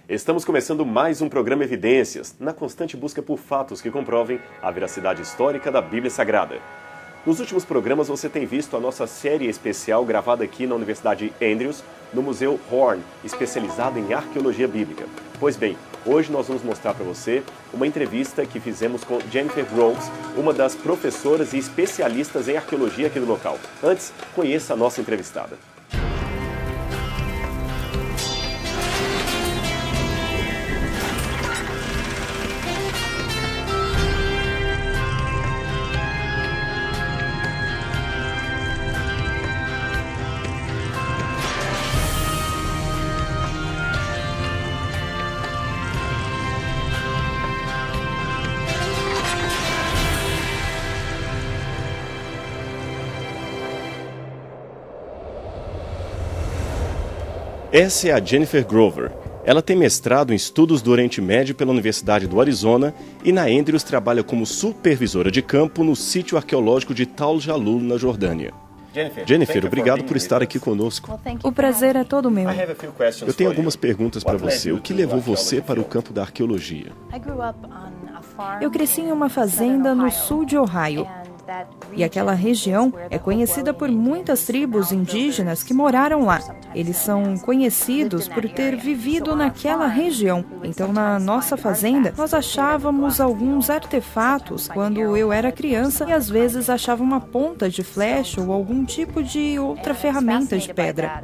Estamos começando mais um programa Evidências, na constante busca por fatos que comprovem a veracidade histórica da Bíblia Sagrada. Nos últimos programas você tem visto a nossa série especial gravada aqui na Universidade Andrews, no Museu Horn, especializado em arqueologia bíblica. Pois bem, hoje nós vamos mostrar para você uma entrevista que fizemos com Jennifer Groves, uma das professoras e especialistas em arqueologia aqui do local. Antes, conheça a nossa entrevistada. Essa é a Jennifer Grover. Ela tem mestrado em Estudos do Oriente Médio pela Universidade do Arizona e na Andrews trabalha como supervisora de campo no sítio arqueológico de Tal Jalul, na Jordânia. Jennifer, obrigado por estar aqui conosco. O prazer é todo meu. Eu tenho algumas perguntas para você. O que levou você para o campo da arqueologia? Eu cresci em uma fazenda no sul de Ohio. E aquela região é conhecida por muitas tribos indígenas que moraram lá. Eles são conhecidos por ter vivido naquela região. Então, na nossa fazenda, nós achávamos alguns artefatos quando eu era criança e às vezes achava uma ponta de flecha ou algum tipo de outra ferramenta de pedra.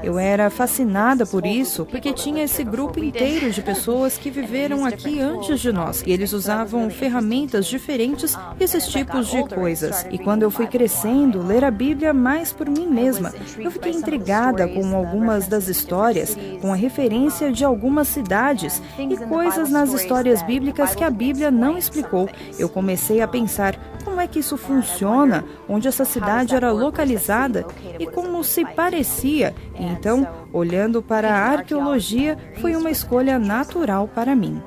Eu era fascinada por isso porque tinha esse grupo inteiro de pessoas que viveram aqui antes de nós. E eles usavam ferramentas diferentes e esses tipos de coisas. E quando eu fui crescendo, ler a Bíblia mais por mim mesma, eu fiquei intrigada com algumas das histórias, com a referência de algumas cidades e coisas nas histórias bíblicas que a Bíblia não explicou. Eu comecei a pensar, como é que isso funciona? Onde essa cidade era localizada? E como se parecia? E então, olhando para a arqueologia, foi uma escolha natural para mim.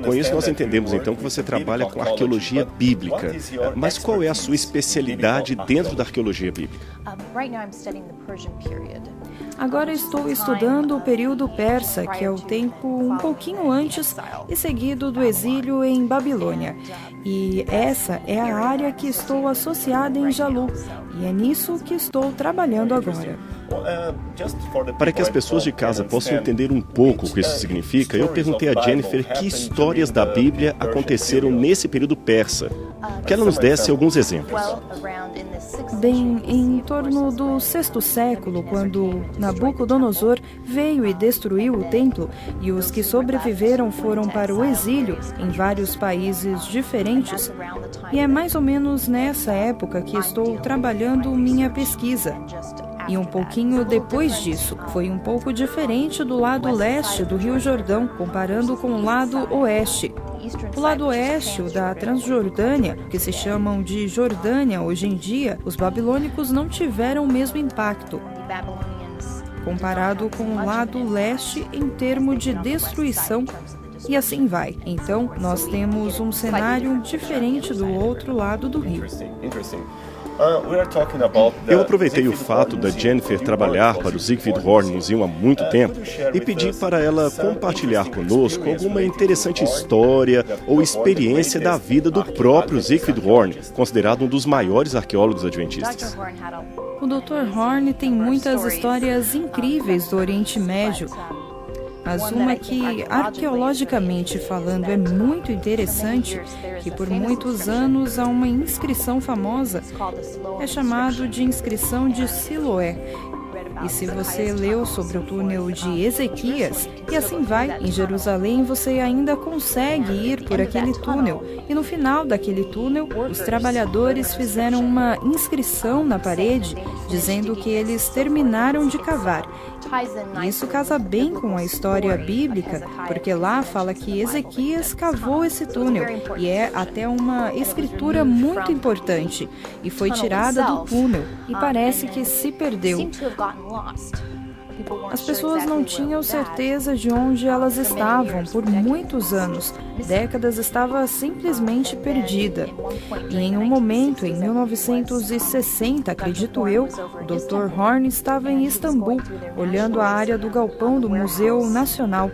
Com isso nós entendemos então que você trabalha com arqueologia bíblica. Mas qual é a sua especialidade dentro da arqueologia bíblica? Agora estou estudando o período persa, que é o tempo um pouquinho antes e seguido do exílio em Babilônia. E essa é a área que estou associada em Jalul, e é nisso que estou trabalhando agora. Para que as pessoas de casa possam entender um pouco o que isso significa, eu perguntei a Jennifer que histórias da Bíblia aconteceram nesse período persa. Que ela nos desse alguns exemplos. Bem, em torno do 6º século, quando Nabucodonosor veio e destruiu o templo, e os que sobreviveram foram para o exílio em vários países diferentes, e é mais ou menos nessa época que estou trabalhando minha pesquisa. E um pouquinho depois disso, foi um pouco diferente do lado leste do Rio Jordão, comparando com o lado oeste. O lado oeste, o da Transjordânia, que se chamam de Jordânia hoje em dia, os babilônicos não tiveram o mesmo impacto, comparado com o lado leste em termos de destruição. E assim vai. Então, nós temos um cenário diferente do outro lado do rio. Eu aproveitei o fato da Jennifer trabalhar para o Siegfried Horn Museum há muito tempo e pedi para ela compartilhar conosco alguma interessante história ou experiência da vida do próprio Siegfried Horn, considerado um dos maiores arqueólogos adventistas. O Dr. Horn tem muitas histórias incríveis do Oriente Médio, mas uma que, arqueologicamente falando, é muito interessante, que por muitos anos há uma inscrição famosa, é chamado de inscrição de Siloé. E se você leu sobre o túnel de Ezequias, e assim vai, em Jerusalém você ainda consegue ir por aquele túnel. E no final daquele túnel, os trabalhadores fizeram uma inscrição na parede, dizendo que eles terminaram de cavar. E isso casa bem com a história bíblica, porque lá fala que Ezequias cavou esse túnel, e é até uma escritura muito importante, e foi tirada do túnel, e parece que se perdeu. As pessoas não tinham certeza de onde elas estavam por muitos anos. Décadas estava simplesmente perdida. E em um momento, em 1960, acredito eu, o Dr. Horn estava em Istambul, olhando a área do galpão do Museu Nacional.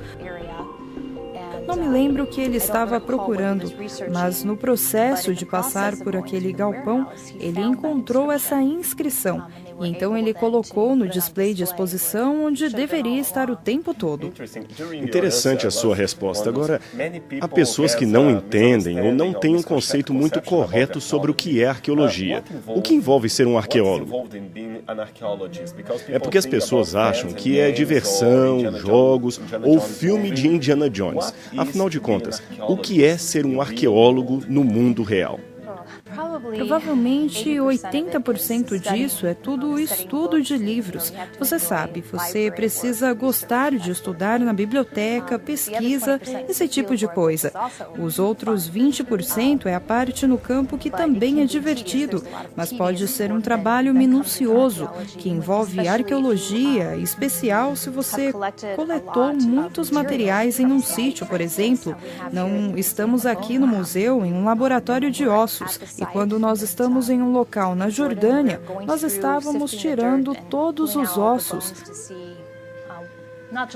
Não me lembro o que ele estava procurando, mas no processo de passar por aquele galpão, ele encontrou essa inscrição. E então ele colocou no display de exposição onde deveria estar o tempo todo. Interessante a sua resposta. Agora, há pessoas que não entendem ou não têm um conceito muito correto sobre o que é arqueologia. O que envolve ser um arqueólogo? É porque as pessoas acham que é diversão, jogos ou filme de Indiana Jones. Afinal de contas, o que é ser um arqueólogo no mundo real? Provavelmente 80% disso é tudo estudo de livros. Você sabe, você precisa gostar de estudar na biblioteca, pesquisa, esse tipo de coisa. Os outros 20% é a parte no campo que também é divertido, mas pode ser um trabalho minucioso, que envolve arqueologia, em especial se você coletou muitos materiais em um sítio, por exemplo. Não estamos aqui no museu, em um laboratório de ossos. E quando nós estamos em um local na Jordânia, nós estávamos tirando todos os ossos,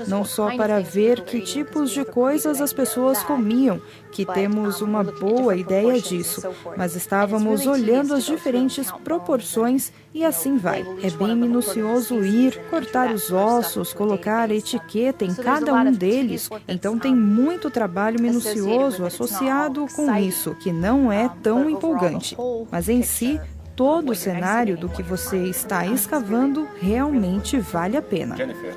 não só para ver que tipos de coisas as pessoas comiam, que temos uma boa ideia disso, mas estávamos olhando as diferentes proporções e assim vai. É bem minucioso ir, cortar os ossos, colocar etiqueta em cada um deles, então tem muito trabalho minucioso associado com isso, que não é tão empolgante, mas em si, todo o cenário do que você está escavando realmente vale a pena.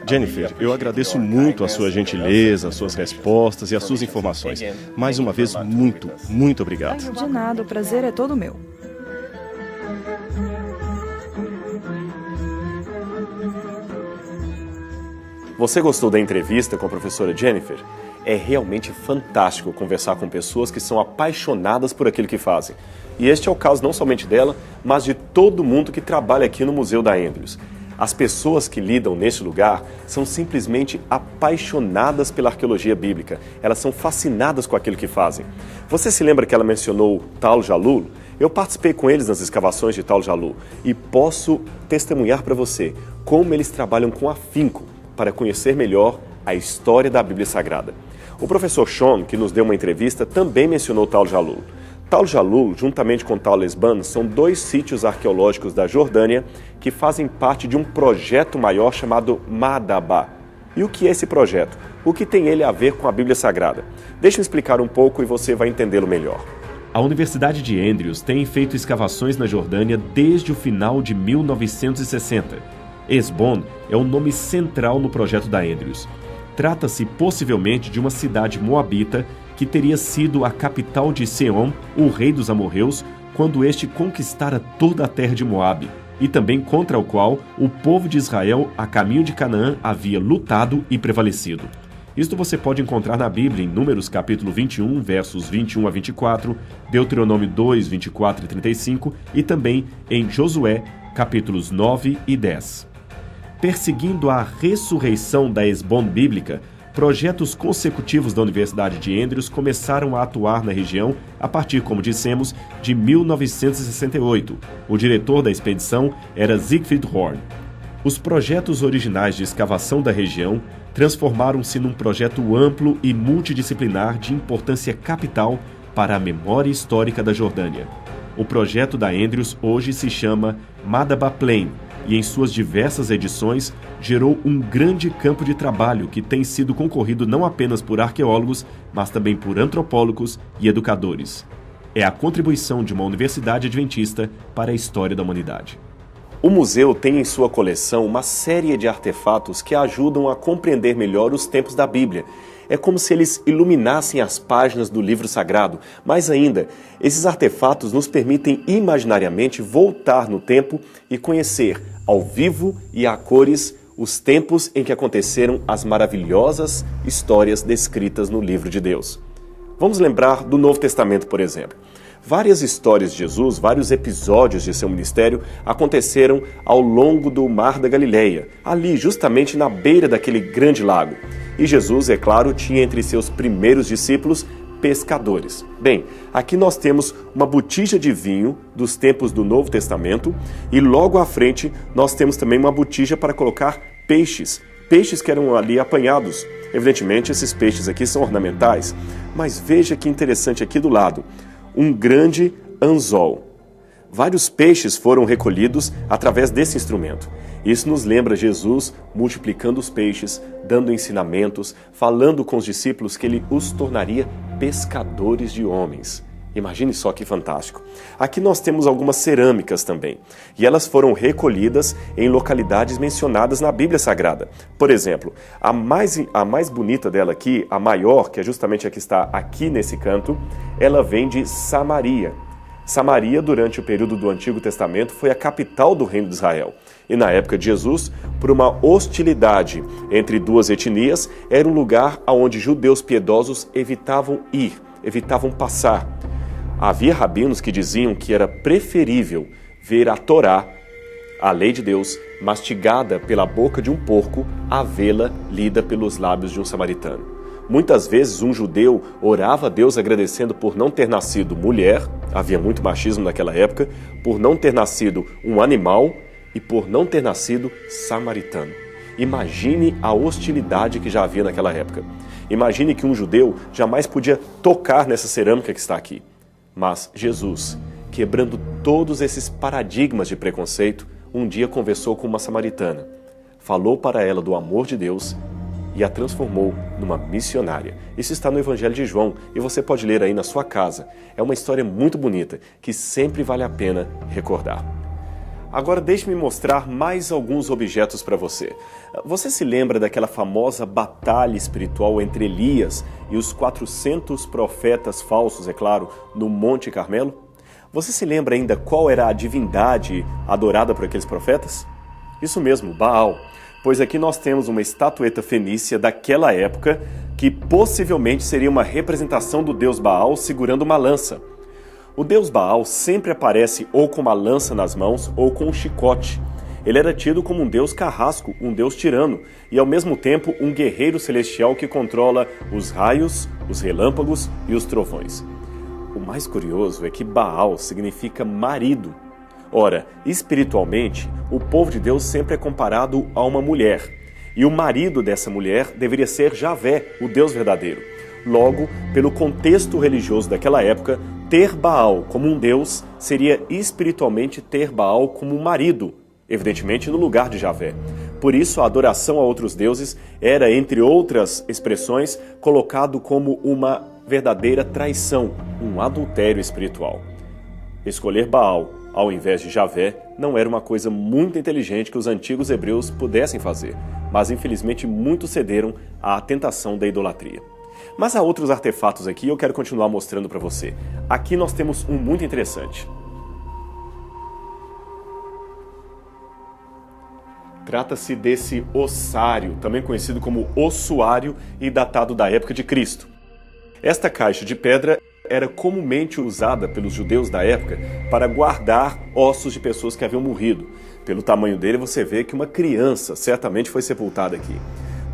Jennifer, eu agradeço muito a sua gentileza, as suas respostas e as suas informações. Mais uma vez, muito obrigado. De nada, o prazer é todo meu. Você gostou da entrevista com a professora Jennifer? É realmente fantástico conversar com pessoas que são apaixonadas por aquilo que fazem. E este é o caso não somente dela, mas de todo mundo que trabalha aqui no Museu da Andrews. As pessoas que lidam neste lugar são simplesmente apaixonadas pela arqueologia bíblica. Elas são fascinadas com aquilo que fazem. Você se lembra que ela mencionou Tal Jalul? Eu participei com eles nas escavações de Tal Jalul e posso testemunhar para você como eles trabalham com afinco para conhecer melhor a história da Bíblia Sagrada. O professor Sean, que nos deu uma entrevista, também mencionou Tal Jalul. Tal Jalul, juntamente com Tal Esban, são dois sítios arqueológicos da Jordânia que fazem parte de um projeto maior chamado Madaba. E o que é esse projeto? O que tem ele a ver com a Bíblia Sagrada? Deixa eu explicar um pouco e você vai entendê-lo melhor. A Universidade de Andrews tem feito escavações na Jordânia desde o final de 1960. Esbon é o nome central no projeto da Andrews. Trata-se possivelmente de uma cidade moabita que teria sido a capital de Seom, o rei dos amorreus, quando este conquistara toda a terra de Moabe, e também contra o qual o povo de Israel, a caminho de Canaã, havia lutado e prevalecido. Isto você pode encontrar na Bíblia em Números capítulo 21, versos 21 a 24, Deuteronômio 2, 24 e 35, e também em Josué, capítulos 9 e 10. Perseguindo a ressurreição da Esbon bíblica, projetos consecutivos da Universidade de Andrews começaram a atuar na região a partir, como dissemos, de 1968. O diretor da expedição era Siegfried Horn. Os projetos originais de escavação da região transformaram-se num projeto amplo e multidisciplinar de importância capital para a memória histórica da Jordânia. O projeto da Andrews hoje se chama Madaba Plain, e em suas diversas edições gerou um grande campo de trabalho que tem sido concorrido não apenas por arqueólogos, mas também por antropólogos e educadores. É a contribuição de uma universidade adventista para a história da humanidade. O museu tem em sua coleção uma série de artefatos que ajudam a compreender melhor os tempos da Bíblia. É como se eles iluminassem as páginas do livro sagrado. Mais ainda, esses artefatos nos permitem imaginariamente voltar no tempo e conhecer, ao vivo e a cores, os tempos em que aconteceram as maravilhosas histórias descritas no livro de Deus. Vamos lembrar do Novo Testamento, por exemplo. Várias histórias de Jesus, vários episódios de seu ministério aconteceram ao longo do Mar da Galileia, ali justamente na beira daquele grande lago. E Jesus, é claro, tinha entre seus primeiros discípulos pescadores. Bem, aqui nós temos uma botija de vinho dos tempos do Novo Testamento e logo à frente nós temos também uma botija para colocar peixes. Peixes que eram ali apanhados. Evidentemente, esses peixes aqui são ornamentais, mas veja que interessante aqui do lado, um grande anzol. Vários peixes foram recolhidos através desse instrumento. Isso nos lembra Jesus multiplicando os peixes, dando ensinamentos, falando com os discípulos que ele os tornaria pescadores de homens. Imagine só que fantástico. Aqui nós temos algumas cerâmicas também, e elas foram recolhidas em localidades mencionadas na Bíblia Sagrada. Por exemplo, a mais bonita dela aqui, a maior, que é justamente a que está aqui nesse canto, ela vem de Samaria. Samaria, durante o período do Antigo Testamento, foi a capital do reino de Israel. E na época de Jesus, por uma hostilidade entre duas etnias, era um lugar onde judeus piedosos evitavam ir, evitavam passar. Havia rabinos que diziam que era preferível ver a Torá, a lei de Deus, mastigada pela boca de um porco, a vê-la lida pelos lábios de um samaritano. Muitas vezes um judeu orava a Deus agradecendo por não ter nascido mulher, havia muito machismo naquela época, por não ter nascido um animal e por não ter nascido samaritano. Imagine a hostilidade que já havia naquela época. Imagine que um judeu jamais podia tocar nessa cerâmica que está aqui. Mas Jesus, quebrando todos esses paradigmas de preconceito, um dia conversou com uma samaritana, falou para ela do amor de Deus e a transformou numa missionária. Isso está no Evangelho de João e você pode ler aí na sua casa. É uma história muito bonita que sempre vale a pena recordar. Agora deixe-me mostrar mais alguns objetos para você. Você se lembra daquela famosa batalha espiritual entre Elias e os 400 profetas falsos, é claro, no Monte Carmelo? Você se lembra ainda qual era a divindade adorada por aqueles profetas? Isso mesmo, Baal. Pois aqui nós temos uma estatueta fenícia daquela época que possivelmente seria uma representação do deus Baal segurando uma lança. O deus Baal sempre aparece ou com uma lança nas mãos ou com um chicote. Ele era tido como um deus carrasco, um deus tirano, e ao mesmo tempo um guerreiro celestial que controla os raios, os relâmpagos e os trovões. O mais curioso é que Baal significa marido. Ora, espiritualmente, o povo de Deus sempre é comparado a uma mulher, e o marido dessa mulher deveria ser Javé, o Deus verdadeiro. Logo, pelo contexto religioso daquela época, ter Baal como um deus seria espiritualmente ter Baal como um marido, evidentemente no lugar de Javé. Por isso, a adoração a outros deuses era, entre outras expressões, colocado como uma verdadeira traição, um adultério espiritual. Escolher Baal ao invés de Javé não era uma coisa muito inteligente que os antigos hebreus pudessem fazer, mas infelizmente muitos cederam à tentação da idolatria. Mas há outros artefatos aqui e eu quero continuar mostrando para você. Aqui nós temos um muito interessante. Trata-se desse ossário, também conhecido como ossuário e datado da época de Cristo. Esta caixa de pedra era comumente usada pelos judeus da época para guardar ossos de pessoas que haviam morrido. Pelo tamanho dele, você vê que uma criança certamente foi sepultada aqui.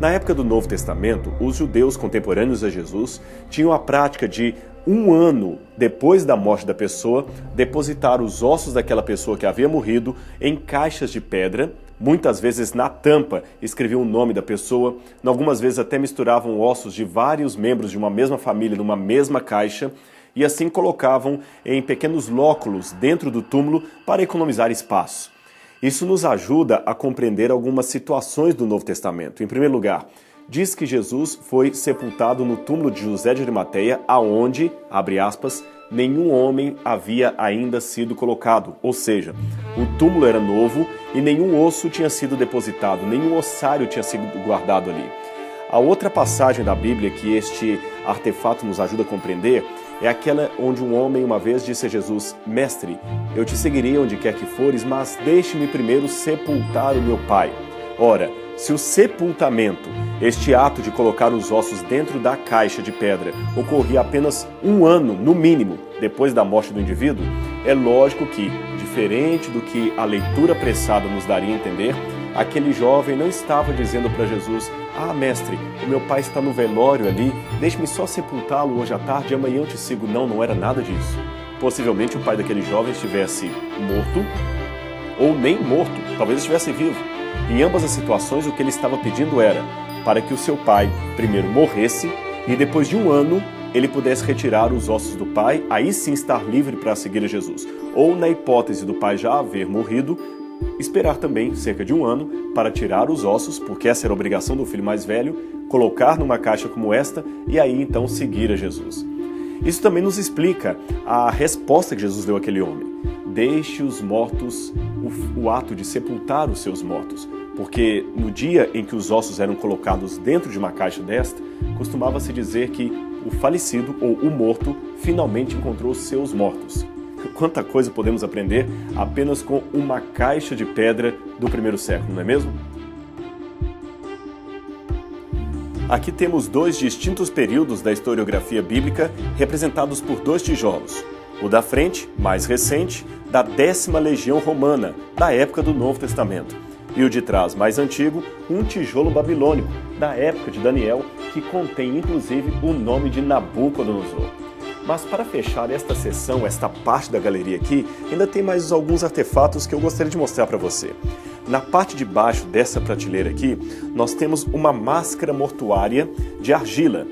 Na época do Novo Testamento, os judeus contemporâneos a Jesus tinham a prática de, um ano depois da morte da pessoa, depositar os ossos daquela pessoa que havia morrido em caixas de pedra. Muitas vezes na tampa escreviam o nome da pessoa, algumas vezes até misturavam ossos de vários membros de uma mesma família numa mesma caixa e assim colocavam em pequenos lóculos dentro do túmulo para economizar espaço. Isso nos ajuda a compreender algumas situações do Novo Testamento. Em primeiro lugar, diz que Jesus foi sepultado no túmulo de José de Arimateia, aonde, abre aspas, nenhum homem havia ainda sido colocado, ou seja, o túmulo era novo e nenhum osso tinha sido depositado, nenhum ossário tinha sido guardado ali. A outra passagem da Bíblia que este artefato nos ajuda a compreender é aquela onde um homem uma vez disse a Jesus: Mestre, eu te seguirei onde quer que fores, mas deixe-me primeiro sepultar o meu pai. Ora, Se o sepultamento, este ato de colocar os ossos dentro da caixa de pedra, ocorria apenas 1 ano, no mínimo, depois da morte do indivíduo, é lógico que, diferente do que a leitura apressada nos daria a entender, aquele jovem não estava dizendo para Jesus: "Ah, mestre, o meu pai está no velório ali, deixe-me só sepultá-lo hoje à tarde e amanhã eu te sigo." Não era nada disso. Possivelmente o pai daquele jovem estivesse morto ou nem morto, talvez estivesse vivo. Em ambas as situações, o que ele estava pedindo era para que o seu pai primeiro morresse e depois de 1 ano ele pudesse retirar os ossos do pai, aí sim estar livre para seguir a Jesus. Ou, na hipótese do pai já haver morrido, esperar também cerca de 1 ano para tirar os ossos, porque essa era a obrigação do filho mais velho, colocar numa caixa como esta e aí então seguir a Jesus. Isso também nos explica a resposta que Jesus deu àquele homem: deixe os mortos, o ato de sepultar os seus mortos. Porque no dia em que os ossos eram colocados dentro de uma caixa desta, costumava-se dizer que o falecido ou o morto finalmente encontrou seus mortos. Quanta coisa podemos aprender apenas com uma caixa de pedra do primeiro século, não é mesmo? Aqui temos 2 distintos períodos da historiografia bíblica representados por 2 tijolos. O da frente, mais recente, da 10ª Legião Romana, da época do Novo Testamento. E o de trás, mais antigo, um tijolo babilônico, da época de Daniel, que contém inclusive o nome de Nabucodonosor. Mas para fechar esta sessão, esta parte da galeria aqui, ainda tem mais alguns artefatos que eu gostaria de mostrar para você. Na parte de baixo dessa prateleira aqui, nós temos uma máscara mortuária de argila.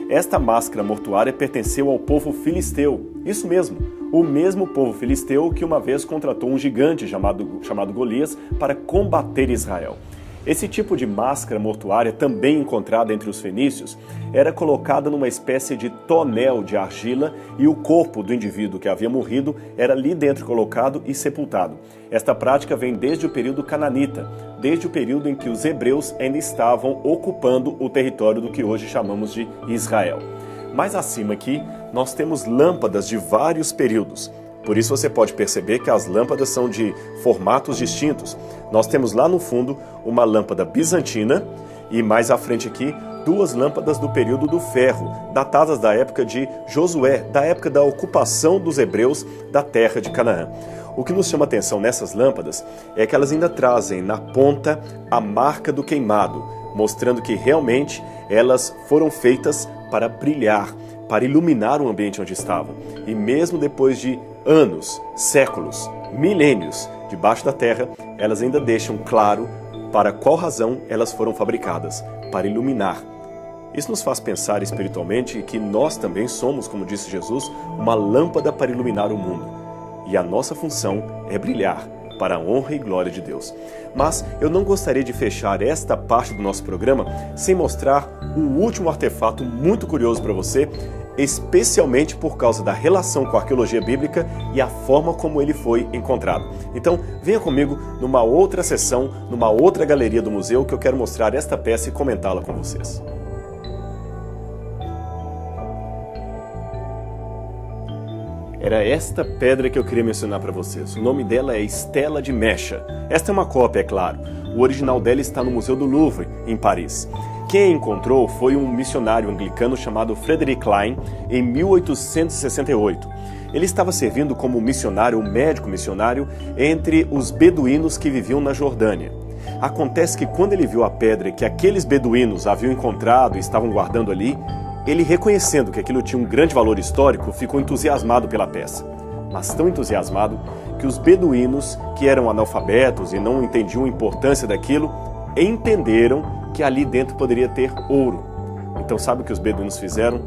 Esta máscara mortuária pertenceu ao povo filisteu, isso mesmo, o mesmo povo filisteu que uma vez contratou um gigante chamado Golias para combater Israel. Esse tipo de máscara mortuária, também encontrada entre os fenícios, era colocada numa espécie de tonel de argila e o corpo do indivíduo que havia morrido era ali dentro colocado e sepultado. Esta prática vem desde o período cananita, desde o período em que os hebreus ainda estavam ocupando o território do que hoje chamamos de Israel. Mais acima aqui, nós temos lâmpadas de vários períodos. Por isso você pode perceber que as lâmpadas são de formatos distintos. Nós temos lá no fundo uma lâmpada bizantina e mais à frente aqui 2 lâmpadas do período do ferro, datadas da época de Josué, da época da ocupação dos hebreus da terra de Canaã. O que nos chama a atenção nessas lâmpadas é que elas ainda trazem na ponta a marca do queimado, mostrando que realmente elas foram feitas para brilhar, para iluminar o ambiente onde estavam. E mesmo depois de anos, séculos, milênios debaixo da terra, elas ainda deixam claro para qual razão elas foram fabricadas, para iluminar. Isso nos faz pensar espiritualmente que nós também somos, como disse Jesus, uma lâmpada para iluminar o mundo. E a nossa função é brilhar para a honra e glória de Deus. Mas eu não gostaria de fechar esta parte do nosso programa sem mostrar um último artefato muito curioso para você, especialmente por causa da relação com a arqueologia bíblica e a forma como ele foi encontrado. Então, venha comigo numa outra sessão, numa outra galeria do museu, que eu quero mostrar esta peça e comentá-la com vocês. Era esta pedra que eu queria mencionar para vocês. O nome dela é Estela de Mecha. Esta é uma cópia, é claro. O original dela está no Museu do Louvre, em Paris. Quem a encontrou foi um missionário anglicano chamado Frederick Klein, em 1868. Ele estava servindo como missionário, um médico missionário, entre os beduínos que viviam na Jordânia. Acontece que quando ele viu a pedra que aqueles beduínos haviam encontrado e estavam guardando ali, ele, reconhecendo que aquilo tinha um grande valor histórico, ficou entusiasmado pela peça. Mas tão entusiasmado que os beduínos, que eram analfabetos e não entendiam a importância daquilo, entenderam que ali dentro poderia ter ouro. Então sabe o que os beduínos fizeram?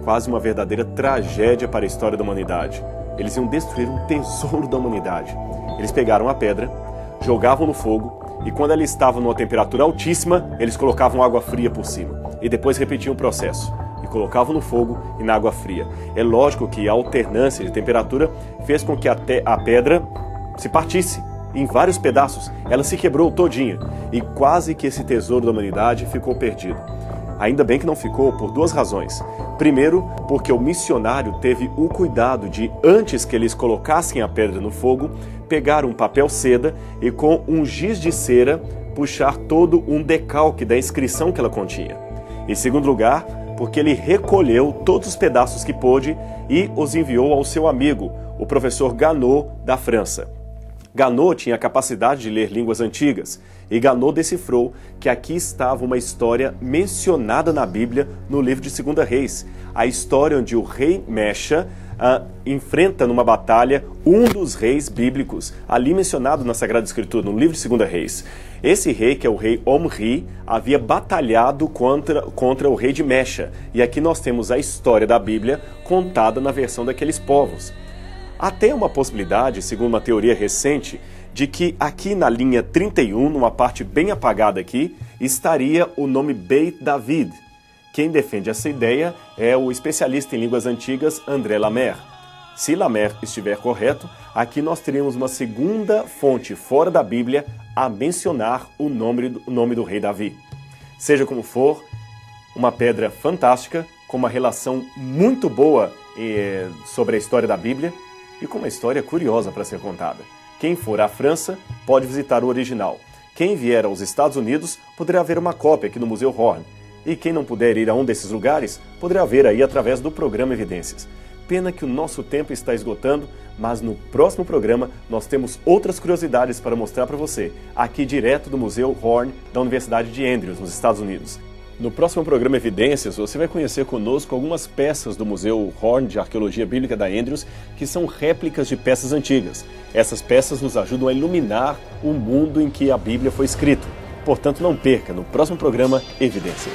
Quase uma verdadeira tragédia para a história da humanidade. Eles iam destruir um tesouro da humanidade. Eles pegaram a pedra, jogavam no fogo e quando ela estava numa temperatura altíssima, eles colocavam água fria por cima e depois repetiam o processo. Colocavam no fogo e na água fria. É lógico que a alternância de temperatura fez com que a pedra se partisse em vários pedaços. Ela se quebrou todinha e quase que esse tesouro da humanidade ficou perdido. Ainda bem que não ficou por 2 razões. Primeiro, porque o missionário teve o cuidado de, antes que eles colocassem a pedra no fogo, pegar um papel seda e com um giz de cera puxar todo um decalque da inscrição que ela continha. Em segundo lugar, porque ele recolheu todos os pedaços que pôde e os enviou ao seu amigo, o professor Ganot, da França. Ganot tinha a capacidade de ler línguas antigas, e Ganot decifrou que aqui estava uma história mencionada na Bíblia no livro de 2 Reis, a história onde o rei Mecha enfrenta numa batalha um dos reis bíblicos, ali mencionado na Sagrada Escritura, no livro de 2 Reis. Esse rei, que é o rei Omri, havia batalhado contra o rei de Mecha, e aqui nós temos a história da Bíblia contada na versão daqueles povos. Há até uma possibilidade, segundo uma teoria recente, de que aqui na linha 31, numa parte bem apagada aqui, estaria o nome Beit David. Quem defende essa ideia é o especialista em línguas antigas André Lamer. Se Lamer estiver correto, aqui nós teríamos uma segunda fonte fora da Bíblia a mencionar o nome do rei Davi. Seja como for, uma pedra fantástica, com uma relação muito boa sobre a história da Bíblia e com uma história curiosa para ser contada. Quem for à França pode visitar o original. Quem vier aos Estados Unidos poderá ver uma cópia aqui no Museu Horn. E quem não puder ir a um desses lugares, poderá ver aí através do programa Evidências. Pena que o nosso tempo está esgotando, mas no próximo programa nós temos outras curiosidades para mostrar para você, aqui direto do Museu Horn da Universidade de Andrews, nos Estados Unidos. No próximo programa Evidências, você vai conhecer conosco algumas peças do Museu Horn de Arqueologia Bíblica da Andrews, que são réplicas de peças antigas. Essas peças nos ajudam a iluminar o mundo em que a Bíblia foi escrita. Portanto, não perca no próximo programa Evidências.